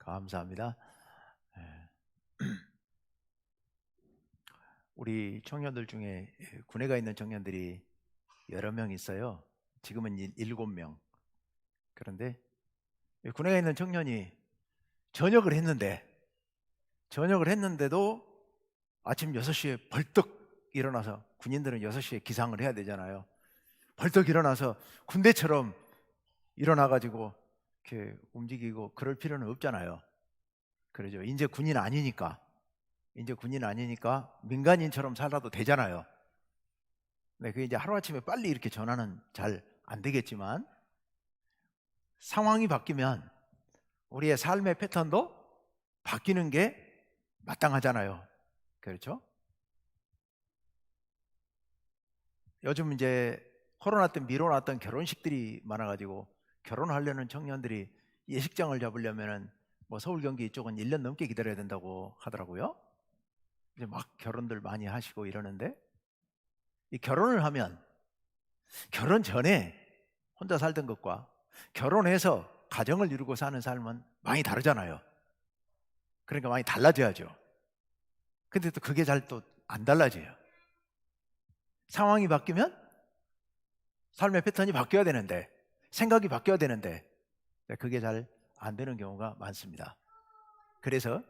감사합니다. 예. 우리 청년들 중에 군에 가 있는 청년들이 여러 명 있어요. 지금은 7명. 그런데 군에 가 있는 청년이 전역을 했는데도 아침 6시에 벌떡 일어나서, 군인들은 6시에 기상을 해야 되잖아요. 벌떡 일어나서 군대처럼 일어나가지고 이렇게 움직이고 그럴 필요는 없잖아요. 그러죠. 이제 군인 아니니까 민간인처럼 살아도 되잖아요. 네, 그게 이제 하루아침에 빨리 이렇게 전환은 잘 안 되겠지만, 상황이 바뀌면 우리의 삶의 패턴도 바뀌는 게 마땅하잖아요. 그렇죠? 요즘 이제 코로나 때 미뤄놨던 결혼식들이 많아가지고 결혼하려는 청년들이 예식장을 잡으려면은 뭐 서울 경기 이쪽은 1년 넘게 기다려야 된다고 하더라고요. 이제 막 결혼들 많이 하시고 이러는데, 이 결혼을 하면 결혼 전에 혼자 살던 것과 결혼해서 가정을 이루고 사는 삶은 많이 다르잖아요. 그러니까 많이 달라져야죠. 근데 또 그게 잘 또 안 달라져요. 상황이 바뀌면 삶의 패턴이 바뀌어야 되는데, 생각이 바뀌어야 되는데, 그게 잘 안 되는 경우가 많습니다. 그래서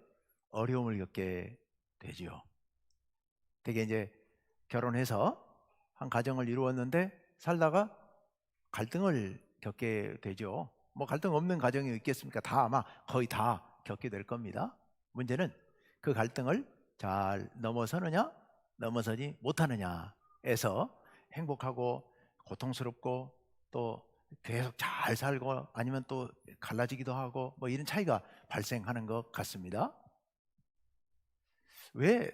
어려움을 겪게 되지요. 되게 이제 결혼해서 한 가정을 이루었는데 살다가 갈등을 겪게 되죠. 뭐 갈등 없는 가정이 있겠습니까? 다 아마 거의 다 겪게 될 겁니다. 문제는 그 갈등을 잘 넘어서느냐, 넘어서지 못하느냐에서 행복하고 고통스럽고 또 계속 잘 살고 아니면 또 갈라지기도 하고 뭐 이런 차이가 발생하는 것 같습니다. 왜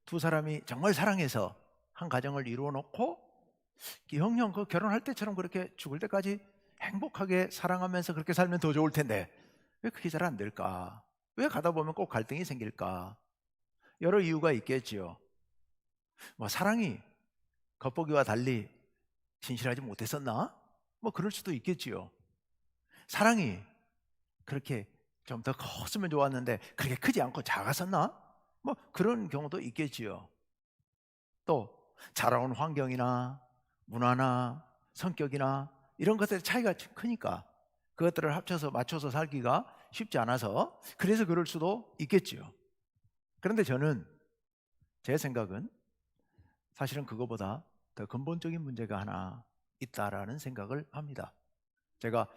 두 사람이 정말 사랑해서 한 가정을 이루어 놓고 영영 그 결혼할 때처럼 그렇게 죽을 때까지 행복하게 사랑하면서 그렇게 살면 더 좋을 텐데 왜 그게 잘 안 될까? 왜 가다 보면 꼭 갈등이 생길까? 여러 이유가 있겠지요. 뭐 사랑이 겉보기와 달리 진실하지 못했었나? 뭐 그럴 수도 있겠지요. 사랑이 그렇게 좀 더 컸으면 좋았는데 그렇게 크지 않고 작았었나? 뭐 그런 경우도 있겠지요. 또 자라온 환경이나 문화나 성격이나 이런 것들의 차이가 크니까 그것들을 합쳐서 맞춰서 살기가 쉽지 않아서 그래서 그럴 수도 있겠지요. 그런데 저는, 제 생각은 사실은 그거보다 더 근본적인 문제가 하나 있다라는 생각을 합니다. 제가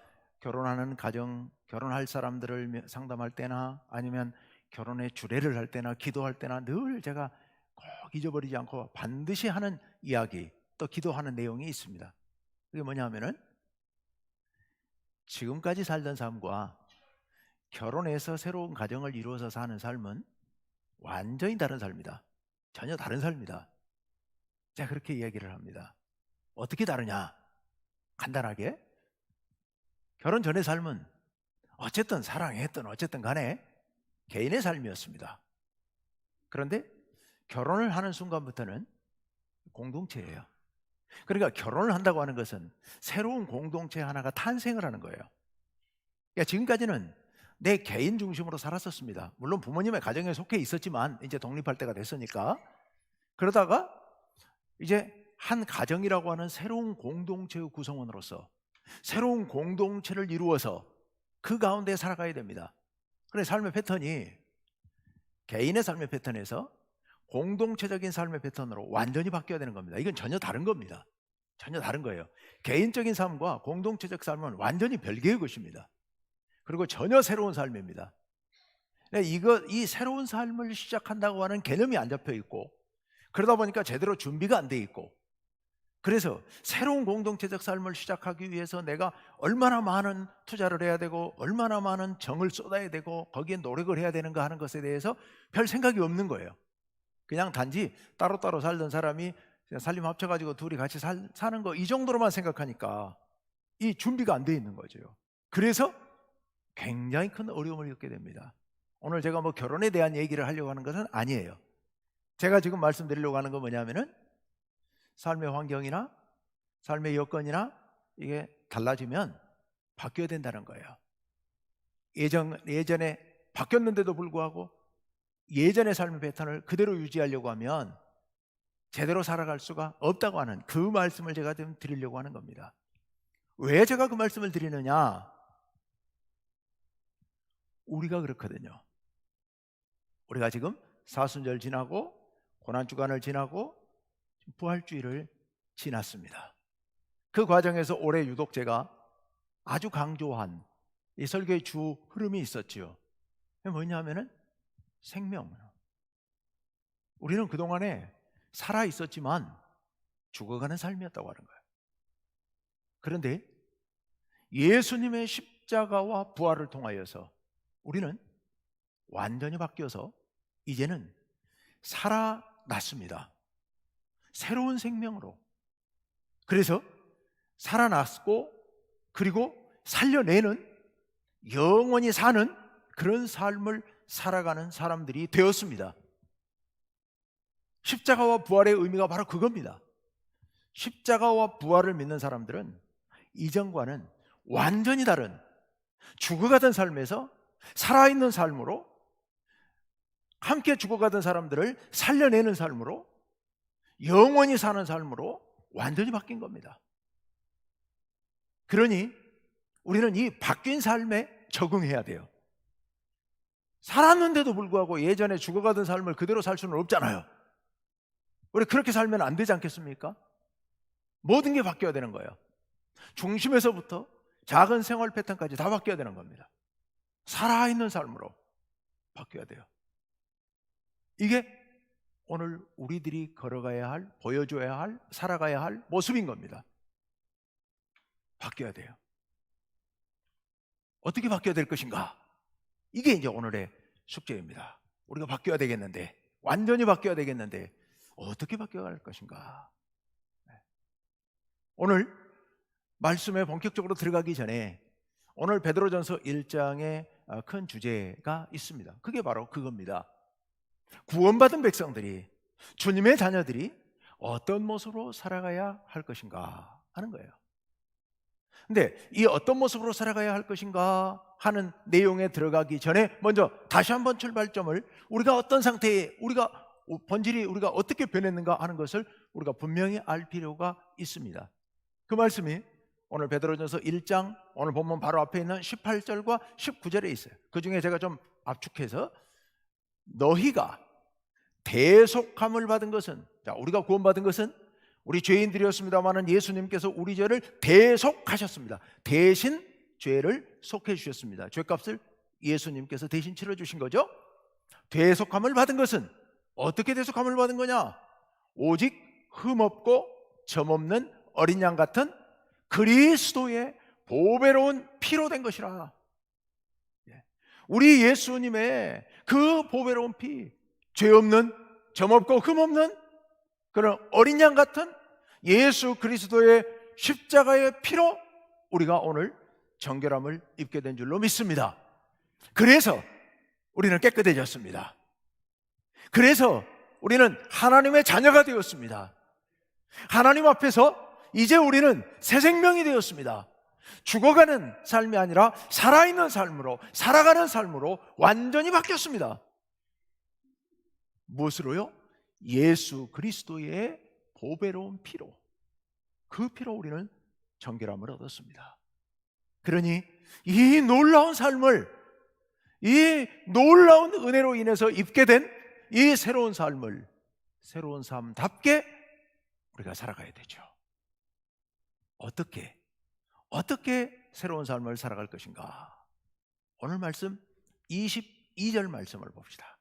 결혼하는 가정, 결혼할 사람들을 상담할 때나 아니면 결혼의 주례를 할 때나 기도할 때나 늘 제가 꼭 잊어버리지 않고 반드시 하는 이야기, 또 기도하는 내용이 있습니다. 그게 뭐냐 하면은 지금까지 살던 삶과 결혼해서 새로운 가정을 이루어서 사는 삶은 완전히 다른 삶이다. 전혀 다른 삶이다. 제가 그렇게 이야기를 합니다. 어떻게 다르냐? 간단하게 결혼 전의 삶은 어쨌든 사랑했던 어쨌든 간에 개인의 삶이었습니다. 그런데 결혼을 하는 순간부터는 공동체예요. 그러니까 결혼을 한다고 하는 것은 새로운 공동체 하나가 탄생을 하는 거예요. 그러니까 지금까지는 내 개인 중심으로 살았었습니다. 물론 부모님의 가정에 속해 있었지만 이제 독립할 때가 됐으니까. 그러다가 이제 한 가정이라고 하는 새로운 공동체의 구성원으로서 새로운 공동체를 이루어서 그 가운데 살아가야 됩니다. 그래 삶의 패턴이 개인의 삶의 패턴에서 공동체적인 삶의 패턴으로 완전히 바뀌어야 되는 겁니다. 이건 전혀 다른 겁니다. 전혀 다른 거예요. 개인적인 삶과 공동체적 삶은 완전히 별개의 것입니다. 그리고 전혀 새로운 삶입니다. 이 새로운 삶을 시작한다고 하는 개념이 안 잡혀 있고, 그러다 보니까 제대로 준비가 안 돼 있고, 그래서 새로운 공동체적 삶을 시작하기 위해서 내가 얼마나 많은 투자를 해야 되고 얼마나 많은 정을 쏟아야 되고 거기에 노력을 해야 되는가 하는 것에 대해서 별 생각이 없는 거예요. 그냥 단지 따로따로 살던 사람이 살림 합쳐가지고 둘이 같이 사는 거 이 정도로만 생각하니까 이 준비가 안 돼 있는 거죠. 그래서 굉장히 큰 어려움을 겪게 됩니다. 오늘 제가 뭐 결혼에 대한 얘기를 하려고 하는 것은 아니에요. 제가 지금 말씀드리려고 하는 건 뭐냐면은 삶의 환경이나 삶의 여건이나 이게 달라지면 바뀌어야 된다는 거예요. 예전에 바뀌었는데도 불구하고 예전의 삶의 패턴을 그대로 유지하려고 하면 제대로 살아갈 수가 없다고 하는 그 말씀을 제가 좀 드리려고 하는 겁니다. 왜 제가 그 말씀을 드리느냐? 우리가 그렇거든요. 우리가 지금 사순절 지나고 고난주간을 지나고 부활주일을 지났습니다. 그 과정에서 올해 유독 제가 아주 강조한 이 설교의 주 흐름이 있었지요. 뭐냐면은 생명. 우리는 그동안에 살아 있었지만 죽어가는 삶이었다고 하는 거예요. 그런데 예수님의 십자가와 부활을 통하여서 우리는 완전히 바뀌어서 이제는 살아났습니다. 새로운 생명으로. 그래서 살아났고 그리고 살려내는, 영원히 사는 그런 삶을 살아가는 사람들이 되었습니다. 십자가와 부활의 의미가 바로 그겁니다. 십자가와 부활을 믿는 사람들은 이전과는 완전히 다른 죽어가던 삶에서 살아있는 삶으로, 함께 죽어가던 사람들을 살려내는 삶으로, 영원히 사는 삶으로 완전히 바뀐 겁니다. 그러니 우리는 이 바뀐 삶에 적응해야 돼요. 살았는데도 불구하고 예전에 죽어가던 삶을 그대로 살 수는 없잖아요. 우리 그렇게 살면 안 되지 않겠습니까? 모든 게 바뀌어야 되는 거예요. 중심에서부터 작은 생활 패턴까지 다 바뀌어야 되는 겁니다. 살아있는 삶으로 바뀌어야 돼요. 이게 오늘 우리들이 걸어가야 할, 보여줘야 할, 살아가야 할 모습인 겁니다. 바뀌어야 돼요. 어떻게 바뀌어야 될 것인가? 이게 이제 오늘의 숙제입니다. 우리가 바뀌어야 되겠는데, 완전히 바뀌어야 되겠는데 어떻게 바뀌어갈 것인가? 오늘 말씀에 본격적으로 들어가기 전에 오늘 베드로전서 1장에 큰 주제가 있습니다. 그게 바로 그겁니다. 구원받은 백성들이, 주님의 자녀들이 어떤 모습으로 살아가야 할 것인가 하는 거예요. 근데 이 어떤 모습으로 살아가야 할 것인가 하는 내용에 들어가기 전에 먼저 다시 한번 출발점을, 우리가 어떤 상태에, 우리가 본질이 우리가 어떻게 변했는가 하는 것을 우리가 분명히 알 필요가 있습니다. 그 말씀이 오늘 베드로전서 1장 오늘 본문 바로 앞에 있는 18절과 19절에 있어요. 그 중에 제가 좀 압축해서, 너희가 대속함을 받은 것은, 자, 우리가 구원받은 것은 우리 죄인들이었습니다마는 예수님께서 우리 죄를 대속하셨습니다. 대신 죄를 속해 주셨습니다. 죄값을 예수님께서 대신 치러주신 거죠. 대속함을 받은 것은 어떻게 대속함을 받은 거냐? 오직 흠없고 점없는 어린 양 같은 그리스도의 보배로운 피로 된 것이라. 우리 예수님의 그 보배로운 피, 죄 없는, 점 없고 흠 없는 그런 어린 양 같은 예수 그리스도의 십자가의 피로 우리가 오늘 정결함을 입게 된 줄로 믿습니다. 그래서 우리는 깨끗해졌습니다. 그래서 우리는 하나님의 자녀가 되었습니다. 하나님 앞에서 이제 우리는 새 생명이 되었습니다. 죽어가는 삶이 아니라 살아있는 삶으로, 살아가는 삶으로 완전히 바뀌었습니다. 무엇으로요? 예수 그리스도의 보배로운 피로, 그 피로 우리는 정결함을 얻었습니다. 그러니 이 놀라운 삶을, 이 놀라운 은혜로 인해서 입게 된 이 새로운 삶을, 새로운 삶답게 우리가 살아가야 되죠. 어떻게 새로운 삶을 살아갈 것인가? 오늘 말씀 22절 말씀을 봅시다.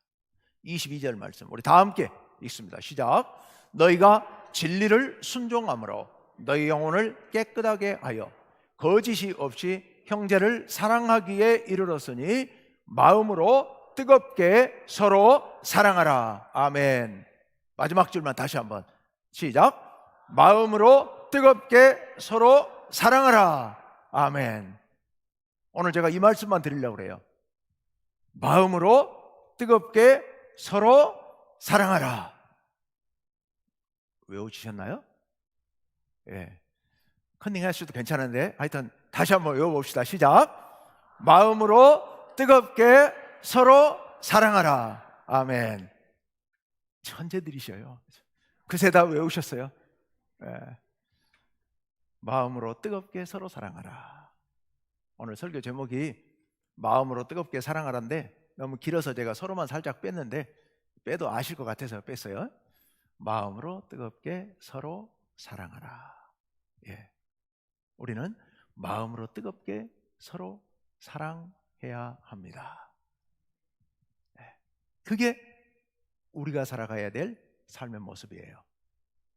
22절 말씀 우리 다 함께 읽습니다. 시작. 너희가 진리를 순종함으로 너희 영혼을 깨끗하게 하여 거짓이 없이 형제를 사랑하기에 이르렀으니 마음으로 뜨겁게 서로 사랑하라. 아멘. 마지막 줄만 다시 한번 시작. 마음으로 뜨겁게 서로 사랑하라. 아멘. 오늘 제가 이 말씀만 드리려고 그래요. 마음으로 뜨겁게 서로 사랑하라. 외워주셨나요? 예. 컨닝 하셔도 괜찮은데 하여튼 다시 한번 외워봅시다. 시작. 마음으로 뜨겁게 서로 사랑하라. 아멘. 천재들이셔요. 그새 다 외우셨어요? 예. 마음으로 뜨겁게 서로 사랑하라. 오늘 설교 제목이 마음으로 뜨겁게 사랑하라인데 너무 길어서 제가 서로만 살짝 뺐는데 빼도 아실 것 같아서 뺐어요. 마음으로 뜨겁게 서로 사랑하라. 예. 우리는 마음으로 뜨겁게 서로 사랑해야 합니다. 예. 그게 우리가 살아가야 될 삶의 모습이에요.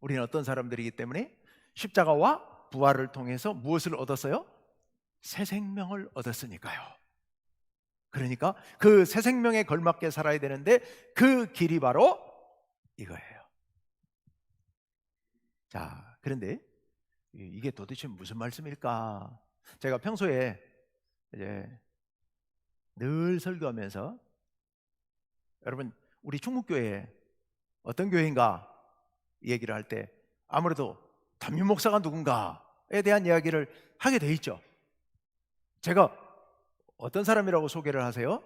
우리는 어떤 사람들이기 때문에 십자가와 부활을 통해서 무엇을 얻었어요? 새 생명을 얻었으니까요. 그러니까 그 새 생명에 걸맞게 살아야 되는데 그 길이 바로 이거예요. 자, 그런데 이게 도대체 무슨 말씀일까? 제가 평소에 이제 늘 설교하면서 여러분 우리 충북교회 어떤 교회인가 이 얘기를 할 때 아무래도 담임 목사가 누군가에 대한 이야기를 하게 돼 있죠. 제가 어떤 사람이라고 소개를 하세요?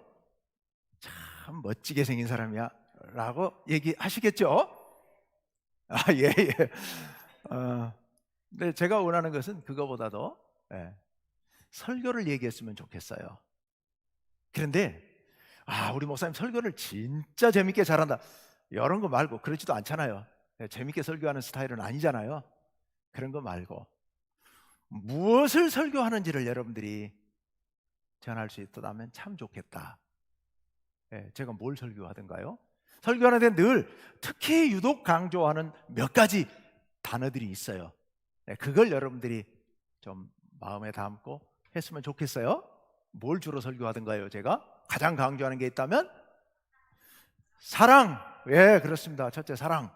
참 멋지게 생긴 사람이야 라고 얘기하시겠죠? 예. 근데 제가 원하는 것은 그거보다도 설교를 얘기했으면 좋겠어요. 그런데 우리 목사님 설교를 진짜 재밌게 잘한다 이런 거 말고, 그렇지도 않잖아요. 재밌게 설교하는 스타일은 아니잖아요. 그런 거 말고 무엇을 설교하는지를 여러분들이 전할 수 있다면 참 좋겠다. 제가 뭘 설교하던가요? 설교하는데 늘 특히 유독 강조하는 몇 가지 단어들이 있어요. 그걸 여러분들이 좀 마음에 담고 했으면 좋겠어요. 뭘 주로 설교하던가요? 제가 가장 강조하는 게 있다면 사랑. 예, 그렇습니다. 첫째, 사랑.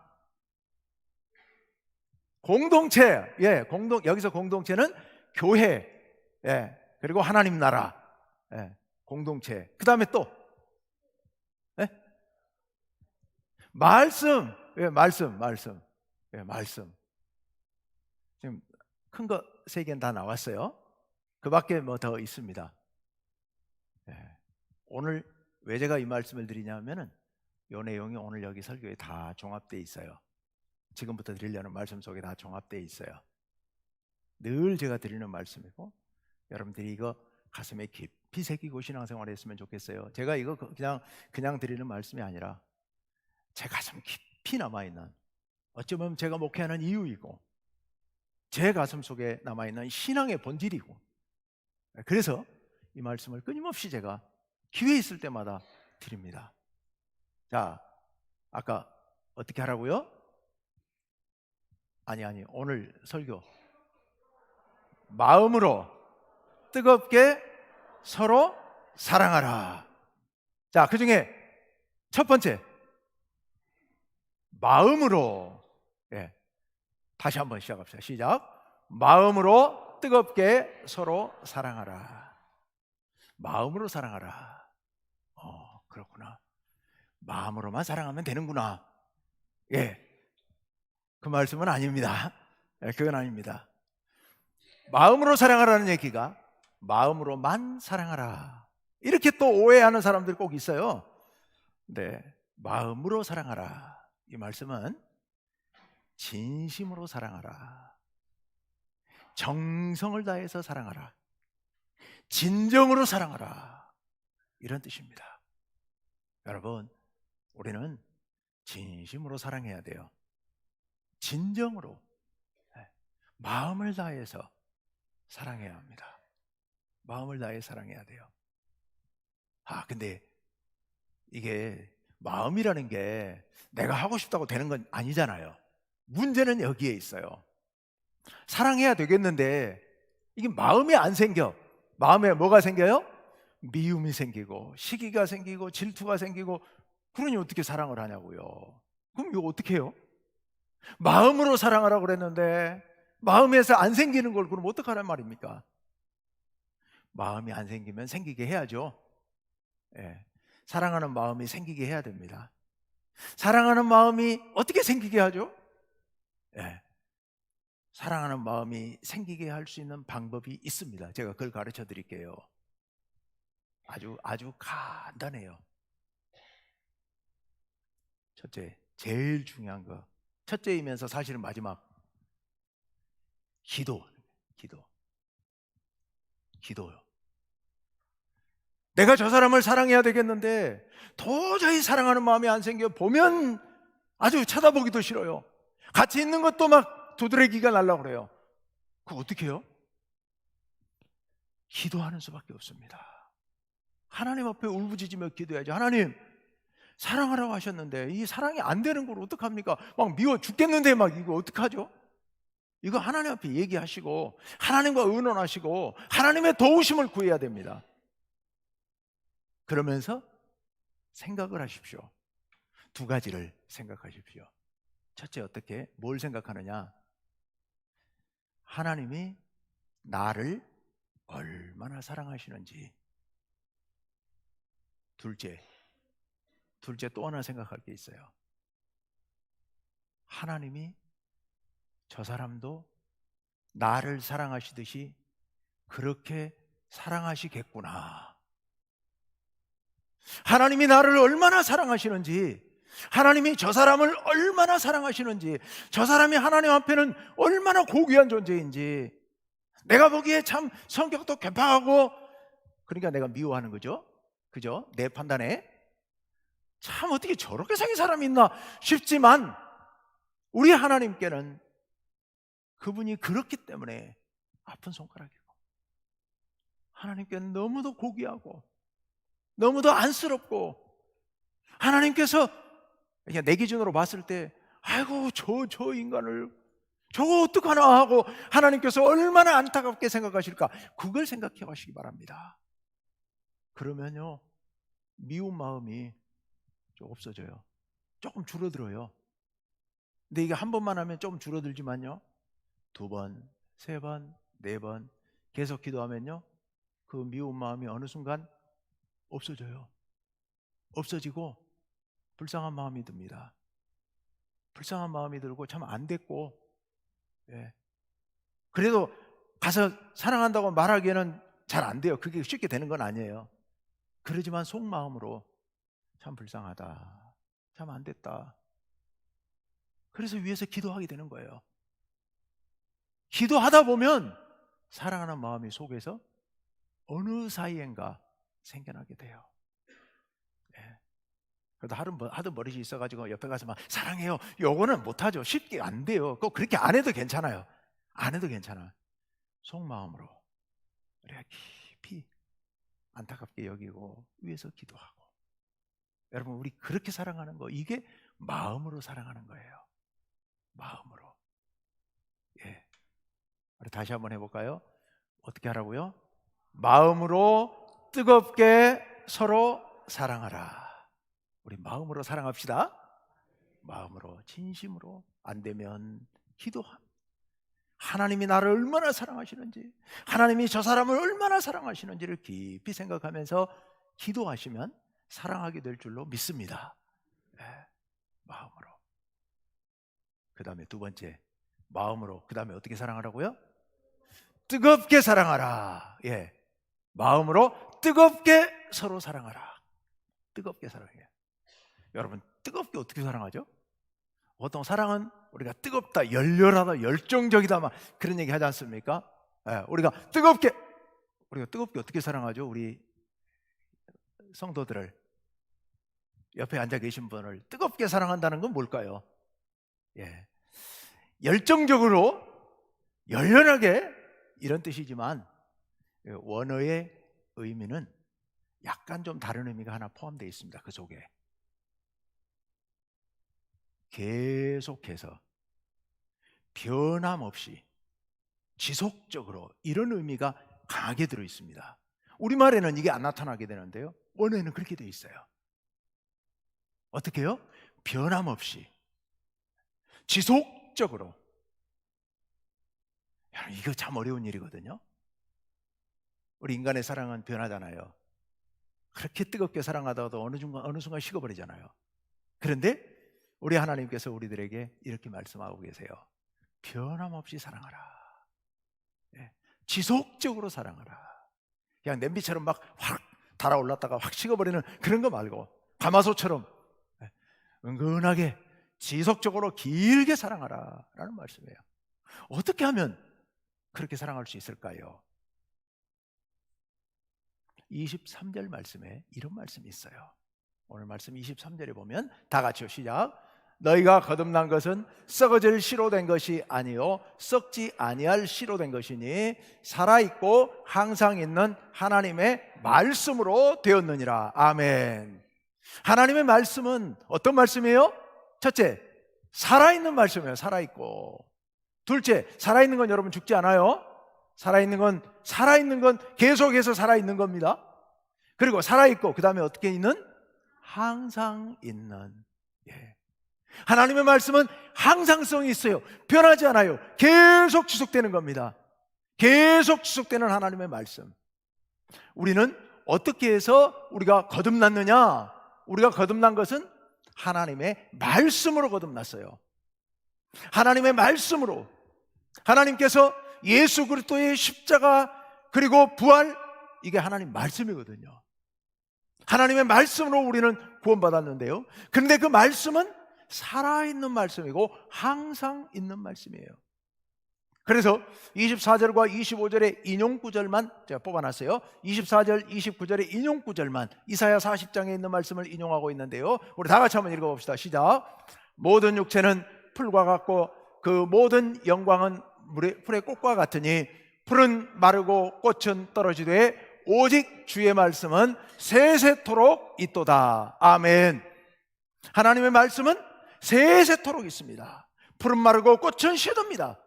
공동체. 여기서 공동체는 교회. 그리고 하나님 나라. 공동체. 그 다음에 또 말씀. 말씀. 지금 큰 거 3개는 다 나왔어요. 그 밖에 뭐 더 있습니다. 오늘 왜 제가 이 말씀을 드리냐면은 이 내용이 오늘 여기 설교에 다 종합되어 있어요. 지금부터 드리려는 말씀 속에 다 종합되어 있어요. 늘 제가 드리는 말씀이고 여러분들이 이거 가슴에 깊이 새기고 신앙생활 했으면 좋겠어요. 제가 이거 그냥 드리는 말씀이 아니라 제 가슴 깊이 남아있는, 어쩌면 제가 목회하는 이유이고 제 가슴 속에 남아있는 신앙의 본질이고, 그래서 이 말씀을 끊임없이 제가 기회 있을 때마다 드립니다. 자, 아까 어떻게 하라고요? 아니 오늘 설교 마음으로 뜨겁게 서로 사랑하라. 자, 그 중에 첫 번째 마음으로. 다시 한번 시작합시다. 시작. 마음으로 뜨겁게 서로 사랑하라. 마음으로 사랑하라. 그렇구나. 마음으로만 사랑하면 되는구나. 그 말씀은 아닙니다. 그건 아닙니다. 마음으로 사랑하라는 얘기가 마음으로만 사랑하라 이렇게 또 오해하는 사람들이 꼭 있어요. 마음으로 사랑하라 이 말씀은 진심으로 사랑하라, 정성을 다해서 사랑하라, 진정으로 사랑하라 이런 뜻입니다. 여러분, 우리는 진심으로 사랑해야 돼요. 진정으로 마음을 다해서 사랑해야 합니다. 마음을 다해 사랑해야 돼요. 근데 이게 마음이라는 게 내가 하고 싶다고 되는 건 아니잖아요. 문제는 여기에 있어요. 사랑해야 되겠는데 이게 마음이 안 생겨. 마음에 뭐가 생겨요? 미움이 생기고 시기가 생기고 질투가 생기고. 그러니 어떻게 사랑을 하냐고요. 그럼 이거 어떻게 해요? 마음으로 사랑하라고 그랬는데 마음에서 안 생기는 걸 그럼 어떡하란 말입니까? 마음이 안 생기면 생기게 해야죠. 사랑하는 마음이 생기게 해야 됩니다. 사랑하는 마음이 어떻게 생기게 하죠? 사랑하는 마음이 생기게 할 수 있는 방법이 있습니다. 제가 그걸 가르쳐 드릴게요. 아주 간단해요. 첫째, 제일 중요한 거. 첫째이면서 사실은 마지막. 기도요. 내가 저 사람을 사랑해야 되겠는데 도저히 사랑하는 마음이 안 생겨. 보면 아주 쳐다보기도 싫어요. 같이 있는 것도 막 두드러기가 날라고 그래요. 그거 어떻게 해요? 기도하는 수밖에 없습니다. 하나님 앞에 울부짖으며 기도해야죠. 하나님, 사랑하라고 하셨는데 이 사랑이 안 되는 걸 어떡합니까? 막 미워 죽겠는데 막 이거 어떡하죠? 이거 하나님 앞에 얘기하시고 하나님과 의논하시고 하나님의 도우심을 구해야 됩니다. 그러면서 생각을 하십시오. 두 가지를 생각하십시오. 첫째, 어떻게? 뭘 생각하느냐? 하나님이 나를 얼마나 사랑하시는지. 둘째 또 하나 생각할 게 있어요. 하나님이 저 사람도 나를 사랑하시듯이 그렇게 사랑하시겠구나. 하나님이 나를 얼마나 사랑하시는지, 하나님이 저 사람을 얼마나 사랑하시는지, 저 사람이 하나님 앞에는 얼마나 고귀한 존재인지, 내가 보기에 참 성격도 괴팍하고, 그러니까 내가 미워하는 거죠. 그죠? 내 판단에 참 어떻게 저렇게 생긴 사람이 있나 싶지만 우리 하나님께는 그분이 그렇기 때문에 아픈 손가락이고, 하나님께는 너무도 고귀하고 너무도 안쓰럽고, 하나님께서 그냥 내 기준으로 봤을 때 아이고 저 인간을 저거 어떡하나 하고 하나님께서 얼마나 안타깝게 생각하실까, 그걸 생각해 보시기 바랍니다. 그러면요 미운 마음이 좀 없어져요. 조금 줄어들어요. 근데 이게 한 번만 하면 좀 줄어들지만요, 두 번, 세 번, 네 번 계속 기도하면요 그 미운 마음이 어느 순간 없어져요. 없어지고 불쌍한 마음이 듭니다. 불쌍한 마음이 들고 참 안 됐고, 예. 그래도 가서 사랑한다고 말하기에는 잘 안 돼요. 그게 쉽게 되는 건 아니에요. 그러지만 속마음으로 참 불쌍하다, 참 안 됐다, 그래서 위에서 기도하게 되는 거예요. 기도하다 보면 사랑하는 마음이 속에서 어느 사이엔가 생겨나게 돼요. 예. 그래도 하도 버릇이 있어가지고 옆에 가서 막 사랑해요, 요거는 못하죠. 쉽게 안 돼요. 꼭 그렇게 안 해도 괜찮아요. 안 해도 괜찮아. 속마음으로 우리가 깊이 안타깝게 여기고 위에서 기도하고. 여러분, 우리 그렇게 사랑하는 거, 이게 마음으로 사랑하는 거예요. 마음으로. 예. 우리 다시 한번 해볼까요? 어떻게 하라고요? 마음으로 뜨겁게 서로 사랑하라. 우리 마음으로 사랑합시다. 마음으로, 진심으로. 안 되면 기도합니다. 하나님이 나를 얼마나 사랑하시는지, 하나님이 저 사람을 얼마나 사랑하시는지를 깊이 생각하면서 기도하시면 사랑하게 될 줄로 믿습니다. 네, 마음으로. 그 다음에 두 번째, 마음으로. 그 다음에 어떻게 사랑하라고요? 뜨겁게 사랑하라. 예, 마음으로 뜨겁게 서로 사랑하라. 뜨겁게 사랑해요. 여러분, 뜨겁게 어떻게 사랑하죠? 보통 사랑은 우리가 뜨겁다, 열렬하다, 열정적이다 막 그런 얘기 하지 않습니까? 예, 우리가 뜨겁게 어떻게 사랑하죠? 우리 성도들을, 옆에 앉아 계신 분을 뜨겁게 사랑한다는 건 뭘까요? 예, 열정적으로, 열렬하게, 이런 뜻이지만 원어의 의미는 약간 좀 다른 의미가 하나 포함되어 있습니다. 그 속에 계속해서, 변함없이, 지속적으로, 이런 의미가 강하게 들어 있습니다. 우리말에는 이게 안 나타나게 되는데요, 원어에는 그렇게 되어 있어요. 어떻게 해요? 변함없이, 지속적으로. 이거 참 어려운 일이거든요. 우리 인간의 사랑은 변하잖아요. 그렇게 뜨겁게 사랑하다가도 어느 순간 식어버리잖아요. 그런데 우리 하나님께서 우리들에게 이렇게 말씀하고 계세요. 변함없이 사랑하라. 예, 지속적으로 사랑하라. 그냥 냄비처럼 막 확 달아올랐다가 확 식어버리는 그런 거 말고 가마솥처럼 은근하게 지속적으로 길게 사랑하라 라는 말씀이에요. 어떻게 하면 그렇게 사랑할 수 있을까요? 23절 말씀에 이런 말씀이 있어요. 오늘 말씀 23절에 보면 다 같이요, 시작. 너희가 거듭난 것은 썩어질 씨로 된 것이 아니요 썩지 아니할 씨로 된 것이니 살아있고 항상 있는 하나님의 말씀으로 되었느니라. 아멘. 하나님의 말씀은 어떤 말씀이에요? 첫째, 살아있는 말씀이에요. 살아있고. 둘째, 살아있는 건 여러분 죽지 않아요. 살아있는 건 계속해서 살아있는 겁니다. 그리고 살아있고 그 다음에 어떻게 있는? 항상 있는. 하나님의 말씀은 항상성이 있어요. 변하지 않아요. 계속 지속되는 겁니다. 계속 지속되는 하나님의 말씀. 우리는 어떻게 해서 우리가 거듭났느냐? 우리가 거듭난 것은 하나님의 말씀으로 거듭났어요. 하나님의 말씀으로. 하나님께서 예수 그리스도의 십자가 그리고 부활, 이게 하나님 말씀이거든요. 하나님의 말씀으로 우리는 구원받았는데요. 그런데 그 말씀은 살아있는 말씀이고 항상 있는 말씀이에요. 그래서 24절과 25절의 인용구절만 제가 뽑아놨어요. 24절, 29절의 인용구절만 이사야 40장에 있는 말씀을 인용하고 있는데요. 우리 다 같이 한번 읽어봅시다. 시작. 모든 육체는 풀과 같고 그 모든 영광은 풀의 꽃과 같으니 풀은 마르고 꽃은 떨어지되 오직 주의 말씀은 세세토록 있도다. 아멘. 하나님의 말씀은 세세토록 있습니다. 풀은 마르고 꽃은 시듭니다.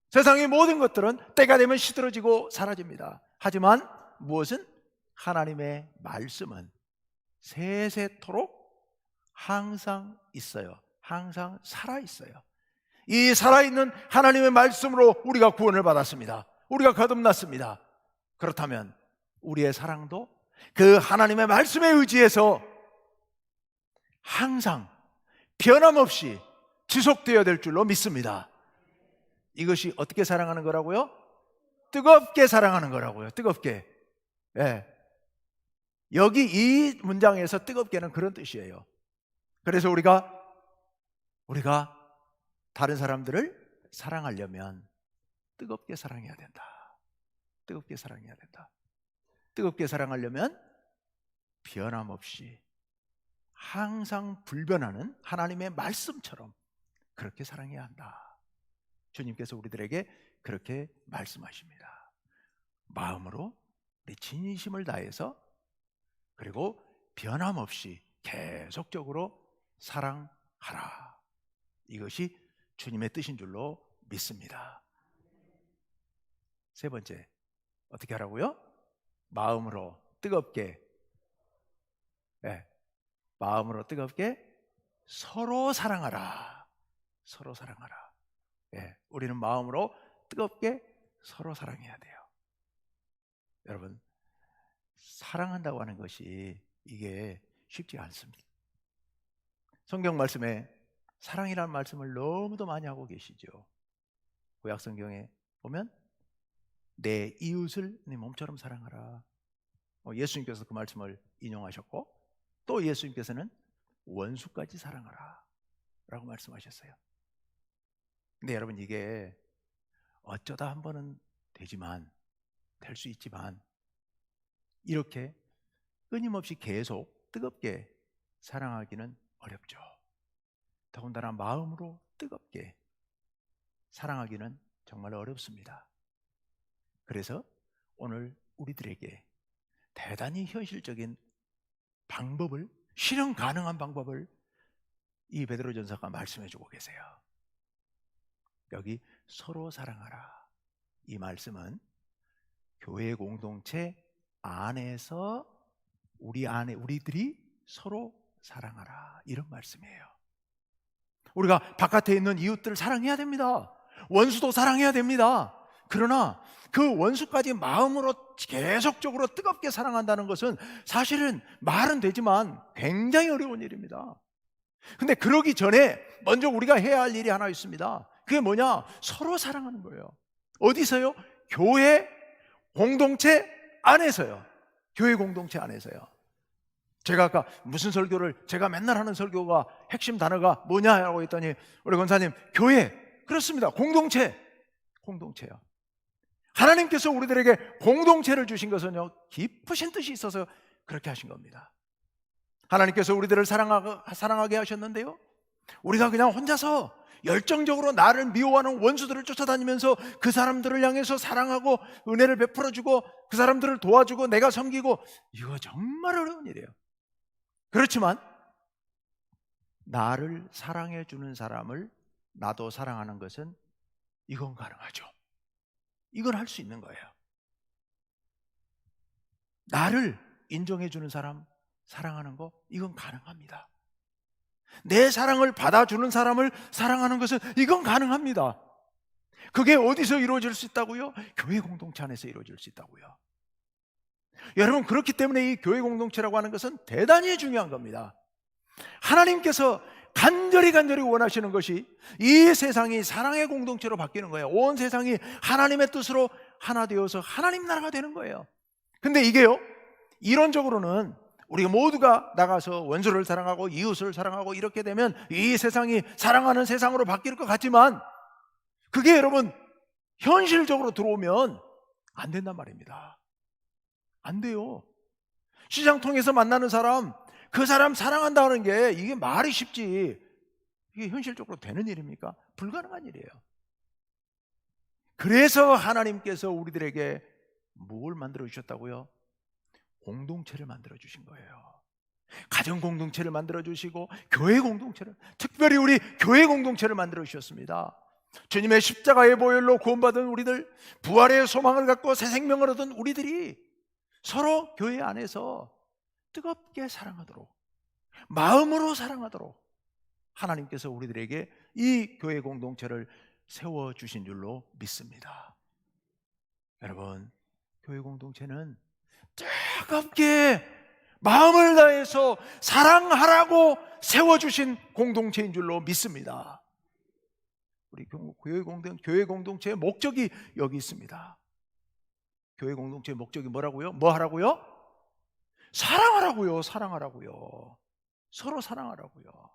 세상의 모든 것들은 때가 되면 시들어지고 사라집니다. 하지만 무엇은? 하나님의 말씀은 세세토록 항상 있어요. 항상 살아있어요. 이 살아있는 하나님의 말씀으로 우리가 구원을 받았습니다. 우리가 거듭났습니다. 그렇다면 우리의 사랑도 그 하나님의 말씀에 의지해서 항상 변함없이 지속되어야 될 줄로 믿습니다. 이것이 어떻게 사랑하는 거라고요? 뜨겁게 사랑하는 거라고요. 뜨겁게. 여기 이 문장에서 뜨겁게는 그런 뜻이에요. 그래서 우리가 다른 사람들을 사랑하려면 뜨겁게 사랑해야 된다. 뜨겁게 사랑해야 된다. 뜨겁게 사랑하려면 변함없이 항상 불변하는 하나님의 말씀처럼 그렇게 사랑해야 한다. 주님께서 우리들에게 그렇게 말씀하십니다. 마음으로 내 진심을 다해서 그리고 변함없이 계속적으로 사랑하라. 이것이 주님의 뜻인 줄로 믿습니다. 세 번째, 어떻게 하라고요? 마음으로 뜨겁게 마음으로 뜨겁게 서로 사랑하라. 서로 사랑하라. 우리는 마음으로 뜨겁게 서로 사랑해야 돼요. 여러분, 사랑한다고 하는 것이 이게 쉽지 않습니다. 성경 말씀에 사랑이라는 말씀을 너무도 많이 하고 계시죠. 구약 성경에 보면 내 이웃을 네 몸처럼 사랑하라. 예수님께서 그 말씀을 인용하셨고 또 예수님께서는 원수까지 사랑하라 라고 말씀하셨어요. 근데 여러분, 이게 어쩌다 한 번은 되지만, 될 수 있지만 이렇게 끊임없이 계속 뜨겁게 사랑하기는 어렵죠. 더군다나 마음으로 뜨겁게 사랑하기는 정말 어렵습니다. 그래서 오늘 우리들에게 대단히 현실적인 방법을, 실현 가능한 방법을 이 베드로 전서가 말씀해 주고 계세요. 여기 서로 사랑하라, 이 말씀은 교회 공동체 안에서 우리들이 서로 사랑하라, 이런 말씀이에요. 우리가 바깥에 있는 이웃들을 사랑해야 됩니다. 원수도 사랑해야 됩니다. 그러나 그 원수까지 마음으로 계속적으로 뜨겁게 사랑한다는 것은 사실은 말은 되지만 굉장히 어려운 일입니다. 근데 그러기 전에 먼저 우리가 해야 할 일이 하나 있습니다. 그게 뭐냐? 서로 사랑하는 거예요. 어디서요? 교회 공동체 안에서요. 교회 공동체 안에서요. 제가 아까 무슨 설교를, 제가 맨날 하는 설교가 핵심 단어가 뭐냐라고 했더니 우리 권사님, 교회. 그렇습니다. 공동체요. 하나님께서 우리들에게 공동체를 주신 것은요, 깊으신 뜻이 있어서 그렇게 하신 겁니다. 하나님께서 우리들을 사랑하게 하셨는데요, 우리가 그냥 혼자서 열정적으로 나를 미워하는 원수들을 쫓아다니면서 그 사람들을 향해서 사랑하고 은혜를 베풀어주고 그 사람들을 도와주고 내가 섬기고, 이거 정말 어려운 일이에요. 그렇지만 나를 사랑해 주는 사람을 나도 사랑하는 것은, 이건 가능하죠. 이건 할 수 있는 거예요. 나를 인정해 주는 사람 사랑하는 거, 이건 가능합니다. 내 사랑을 받아주는 사람을 사랑하는 것은, 이건 가능합니다. 그게 어디서 이루어질 수 있다고요? 교회 공동체 안에서 이루어질 수 있다고요. 여러분, 그렇기 때문에 이 교회 공동체라고 하는 것은 대단히 중요한 겁니다. 하나님께서 간절히 원하시는 것이 이 세상이 사랑의 공동체로 바뀌는 거예요. 온 세상이 하나님의 뜻으로 하나 되어서 하나님 나라가 되는 거예요. 근데 이게요, 이론적으로는 우리가 모두가 나가서 원수를 사랑하고 이웃을 사랑하고 이렇게 되면 이 세상이 사랑하는 세상으로 바뀔 것 같지만, 그게 여러분 현실적으로 들어오면 안 된단 말입니다. 안 돼요. 시장 통해서 만나는 사람, 그 사람 사랑한다는 게 이게 말이 쉽지, 이게 현실적으로 되는 일입니까? 불가능한 일이에요. 그래서 하나님께서 우리들에게 뭘 만들어 주셨다고요? 공동체를 만들어 주신 거예요. 가정 공동체를 만들어 주시고 교회 공동체를, 특별히 우리 교회 공동체를 만들어 주셨습니다. 주님의 십자가의 보혈로 구원받은 우리들, 부활의 소망을 갖고 새 생명을 얻은 우리들이 서로 교회 안에서 뜨겁게 사랑하도록, 마음으로 사랑하도록 하나님께서 우리들에게 이 교회 공동체를 세워주신 줄로 믿습니다. 여러분, 교회 공동체는 뜨겁게 마음을 다해서 사랑하라고 세워주신 공동체인 줄로 믿습니다. 우리 교회 공동체의 목적이 여기 있습니다. 교회 공동체의 목적이 뭐라고요? 뭐 하라고요? 사랑하라고요. 서로 사랑하라고요.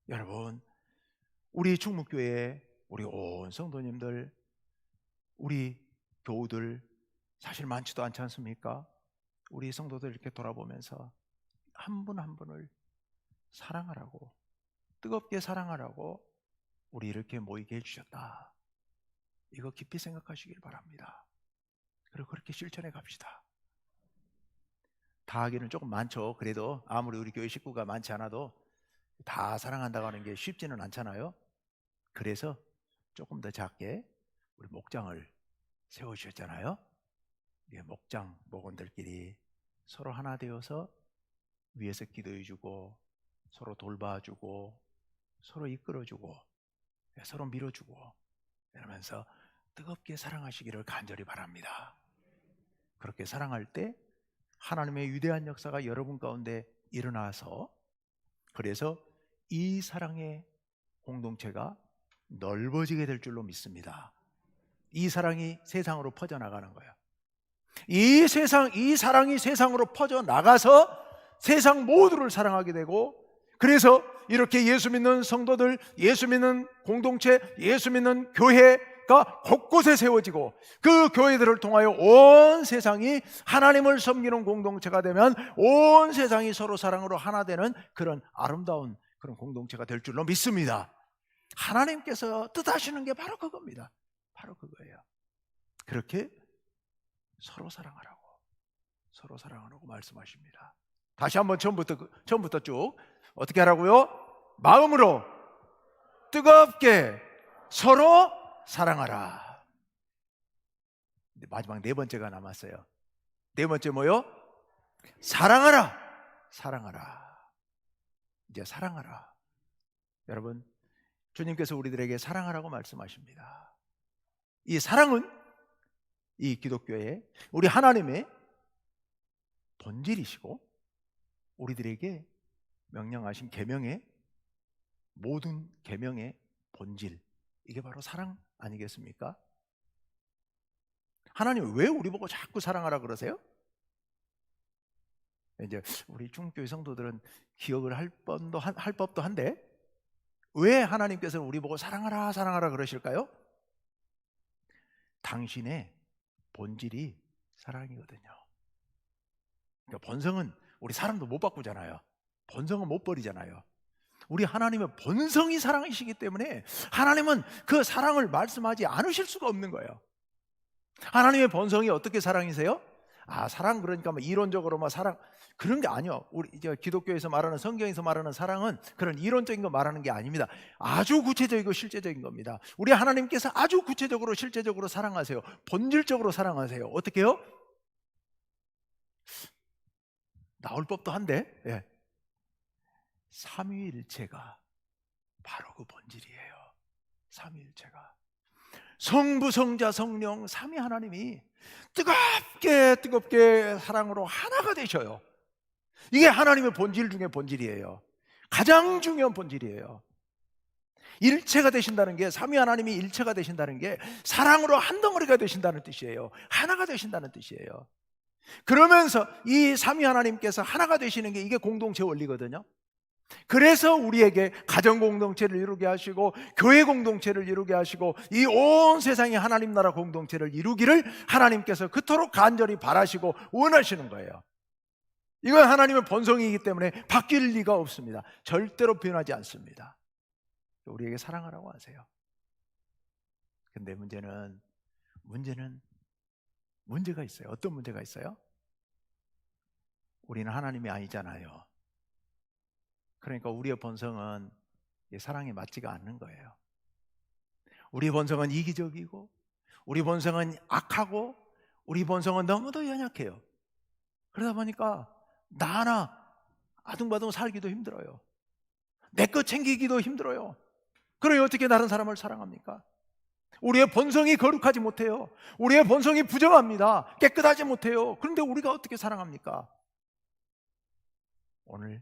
여러분, 우리 충무교회 우리 온 성도님들, 우리 교우들 사실 많지도 않지 않습니까? 우리 성도들 이렇게 돌아보면서 한 분 한 분을 사랑하라고, 뜨겁게 사랑하라고 우리 이렇게 모이게 해주셨다. 이거 깊이 생각하시길 바랍니다. 그리고 그렇게 실천해 갑시다. 다 하기는 조금 많죠. 그래도 아무리 우리 교회 식구가 많지 않아도 다 사랑한다고 하는 게 쉽지는 않잖아요. 그래서 조금 더 작게 우리 목장을 세워주셨잖아요. 목장 목원들끼리 서로 하나 되어서 위에서 기도해주고 서로 돌봐주고 서로 이끌어주고 서로 밀어주고 이러면서 뜨겁게 사랑하시기를 간절히 바랍니다. 그렇게 사랑할 때 하나님의 위대한 역사가 여러분 가운데 일어나서, 그래서 이 사랑의 공동체가 넓어지게 될 줄로 믿습니다. 이 사랑이 세상으로 퍼져나가는 거예요. 이 사랑이 세상으로 퍼져나가서 세상 모두를 사랑하게 되고, 그래서 이렇게 예수 믿는 성도들, 예수 믿는 공동체, 예수 믿는 교회가 곳곳에 세워지고 그 교회들을 통하여 온 세상이 하나님을 섬기는 공동체가 되면 온 세상이 서로 사랑으로 하나 되는 그런 아름다운 그런 공동체가 될 줄로 믿습니다. 하나님께서 뜻하시는 게 바로 그겁니다. 바로 그거예요. 그렇게 서로 사랑하라고 말씀하십니다. 다시 한번 처음부터 쭉 어떻게 하라고요? 마음으로 뜨겁게 서로 사랑하라. 마지막 네 번째가 남았어요. 네 번째 뭐요? 사랑하라. 이제 사랑하라. 여러분, 주님께서 우리들에게 사랑하라고 말씀하십니다. 이 사랑은 이 기독교의, 우리 하나님의 본질이시고 우리들에게 명령하신 계명의, 모든 계명의 본질, 이게 바로 사랑 아니겠습니까? 하나님 왜 우리 보고 자꾸 사랑하라 그러세요? 이제 우리 중교회 성도들은 기억을 할 법도 한데, 왜 하나님께서 우리 보고 사랑하라 사랑하라 그러실까요? 당신의 본질이 사랑이거든요. 그러니까 본성은 우리 사람도 못 바꾸잖아요. 본성은 못 버리잖아요. 우리 하나님의 본성이 사랑이시기 때문에 하나님은 그 사랑을 말씀하지 않으실 수가 없는 거예요. 하나님의 본성이 어떻게 사랑이세요? 사랑 그러니까 뭐 이론적으로 뭐 사랑 그런 게 아니요. 우리 이제 기독교에서 말하는, 성경에서 말하는 사랑은 그런 이론적인 거 말하는 게 아닙니다. 아주 구체적이고 실제적인 겁니다. 우리 하나님께서 아주 구체적으로 실제적으로 사랑하세요. 본질적으로 사랑하세요. 어떻게 해요? 나올 법도 한데, 예. 삼위일체가 바로 그 본질이에요. 삼위일체가 성부, 성자, 성령 삼위 하나님이 뜨겁게 사랑으로 하나가 되셔요. 이게 하나님의 본질 중에 본질이에요. 가장 중요한 본질이에요. 일체가 되신다는 게, 삼위 하나님이 일체가 되신다는 게 사랑으로 한 덩어리가 되신다는 뜻이에요. 하나가 되신다는 뜻이에요. 그러면서 이 삼위 하나님께서 하나가 되시는 게 이게 공동체 원리거든요. 그래서 우리에게 가정 공동체를 이루게 하시고 교회 공동체를 이루게 하시고 이 온 세상의 하나님 나라 공동체를 이루기를 하나님께서 그토록 간절히 바라시고 원하시는 거예요. 이건 하나님의 본성이기 때문에 바뀔 리가 없습니다. 절대로 변하지 않습니다. 우리에게 사랑하라고 하세요. 근데 문제가 있어요. 어떤 문제가 있어요? 우리는 하나님이 아니잖아요. 그러니까 우리의 본성은 사랑에 맞지가 않는 거예요. 우리 본성은 이기적이고, 우리 본성은 악하고, 우리 본성은 너무도 연약해요. 그러다 보니까 나 하나 아둥바둥 살기도 힘들어요. 내 것 챙기기도 힘들어요. 그래 어떻게 다른 사람을 사랑합니까? 우리의 본성이 거룩하지 못해요. 우리의 본성이 부정합니다. 깨끗하지 못해요. 그런데 우리가 어떻게 사랑합니까? 오늘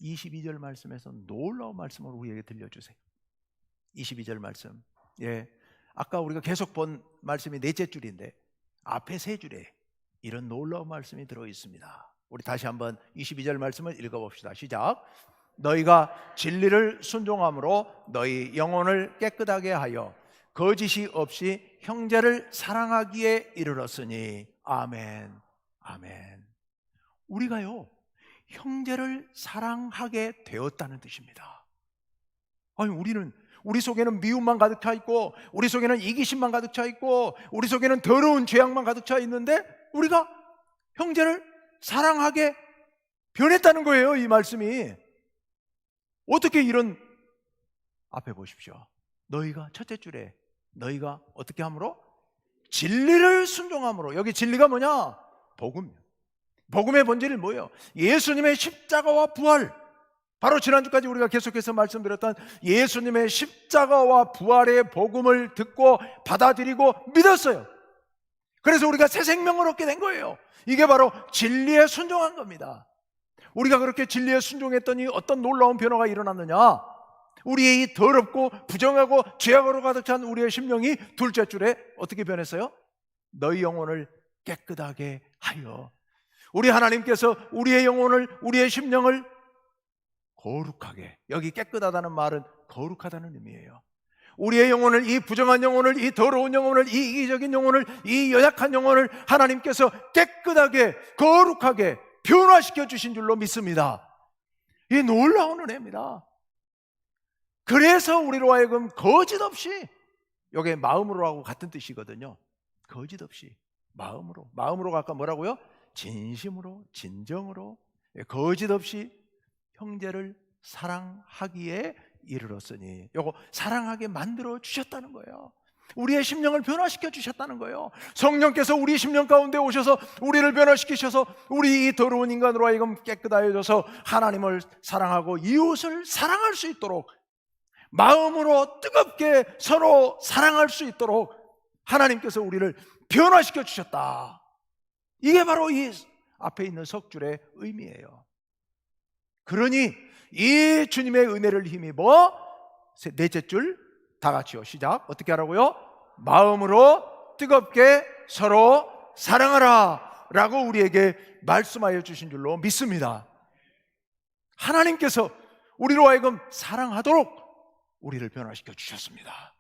22절 말씀에서 놀라운 말씀을 우리에게 들려주세요. 22절 말씀. 예, 아까 우리가 계속 본 말씀이 넷째 줄인데 앞에 세 줄에 이런 놀라운 말씀이 들어있습니다. 우리 다시 한번 22절 말씀을 읽어봅시다. 시작. 너희가 진리를 순종함으로 너희 영혼을 깨끗하게 하여 거짓이 없이 형제를 사랑하기에 이르렀으니. 아멘. 아멘. 우리가요 형제를 사랑하게 되었다는 뜻입니다. 아니 우리 속에는 미움만 가득 차 있고, 우리 속에는 이기심만 가득 차 있고, 우리 속에는 더러운 죄악만 가득 차 있는데 우리가 형제를 사랑하게 변했다는 거예요. 이 말씀이 어떻게 이런, 앞에 보십시오. 너희가 첫째 줄에 너희가 어떻게 함으로? 진리를 순종함으로. 여기 진리가 뭐냐? 복음. 복음의 본질이 뭐예요? 예수님의 십자가와 부활. 바로 지난주까지 우리가 계속해서 말씀드렸던 예수님의 십자가와 부활의 복음을 듣고 받아들이고 믿었어요. 그래서 우리가 새 생명을 얻게 된 거예요. 이게 바로 진리에 순종한 겁니다. 우리가 그렇게 진리에 순종했더니 어떤 놀라운 변화가 일어났느냐? 우리의 이 더럽고 부정하고 죄악으로 가득 찬 우리의 심령이 둘째 줄에 어떻게 변했어요? 너희 영혼을 깨끗하게 하여. 우리 하나님께서 우리의 영혼을, 우리의 심령을 거룩하게, 여기 깨끗하다는 말은 거룩하다는 의미예요. 우리의 영혼을, 이 부정한 영혼을, 이 더러운 영혼을, 이 이기적인 영혼을, 이 연약한 영혼을 하나님께서 깨끗하게 거룩하게 변화시켜 주신 줄로 믿습니다. 이 놀라운 은혜입니다. 그래서 우리로 하여금 거짓 없이, 이게 마음으로하고 같은 뜻이거든요. 거짓 없이 마음으로가 아까 뭐라고요? 진심으로, 진정으로, 거짓 없이 형제를 사랑하기에 이르렀으니. 요거 사랑하게 만들어 주셨다는 거예요. 우리의 심령을 변화시켜 주셨다는 거예요. 성령께서 우리 심령 가운데 오셔서 우리를 변화시키셔서 우리 이 더러운 인간으로 하여금 깨끗하여져서 하나님을 사랑하고 이웃을 사랑할 수 있도록, 마음으로 뜨겁게 서로 사랑할 수 있도록 하나님께서 우리를 변화시켜 주셨다. 이게 바로 이 앞에 있는 석줄의 의미예요. 그러니 이 주님의 은혜를 힘입어, 넷째 줄 다 같이요. 시작. 어떻게 하라고요? 마음으로 뜨겁게 서로 사랑하라 라고 우리에게 말씀하여 주신 줄로 믿습니다. 하나님께서 우리로 하여금 사랑하도록 우리를 변화시켜 주셨습니다.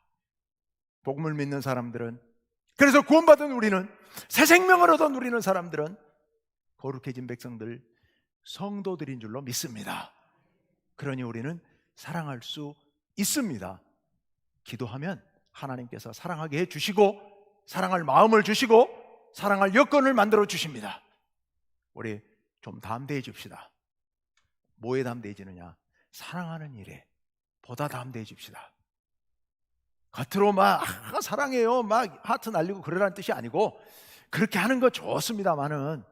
복음을 믿는 사람들은, 그래서 구원받은 우리는, 새 생명을 얻은 우리는 사람들은 거룩해진 백성들, 성도들인 줄로 믿습니다. 그러니 우리는 사랑할 수 있습니다. 기도하면 하나님께서 사랑하게 해주시고, 사랑할 마음을 주시고, 사랑할 여건을 만들어 주십니다. 우리 좀 담대해 줍시다. 뭐에 담대해지느냐? 사랑하는 일에 보다 담대해 줍시다. 겉으로 막 사랑해요 막 하트 날리고 그러라는 뜻이 아니고, 그렇게 하는 거 좋습니다만은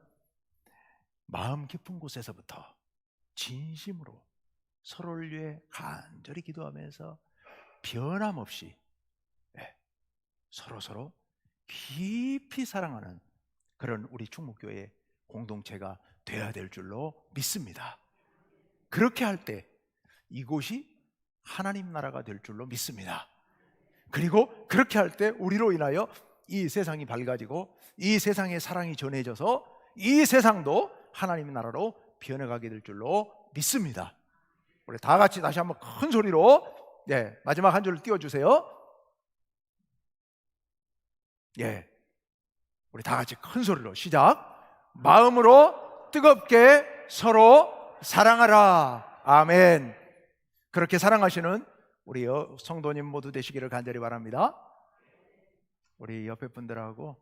마음 깊은 곳에서부터 진심으로 서로를 위해 간절히 기도하면서 변함없이 서로 깊이 사랑하는 그런 우리 충무교회 공동체가 되어야 될 줄로 믿습니다. 그렇게 할 때 이곳이 하나님 나라가 될 줄로 믿습니다. 그리고 그렇게 할 때 우리로 인하여 이 세상이 밝아지고 이 세상의 사랑이 전해져서 이 세상도 하나님 나라로 변해가게 될 줄로 믿습니다. 우리 다 같이 다시 한번 큰 소리로 마지막 한 줄 띄워주세요. 우리 다 같이 큰 소리로 시작. 마음으로 뜨겁게 서로 사랑하라. 아멘. 그렇게 사랑하시는 우리 성도님 모두 되시기를 간절히 바랍니다. 우리 옆에 분들하고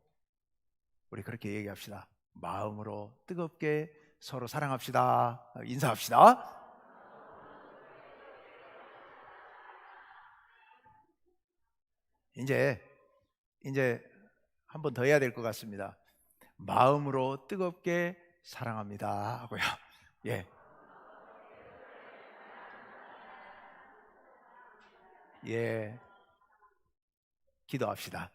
우리 그렇게 얘기합시다. 마음으로 뜨겁게 서로 사랑합시다. 인사합시다. 이제 한 번 더 해야 될 것 같습니다. 마음으로 뜨겁게 사랑합니다 하고요. 기도합시다.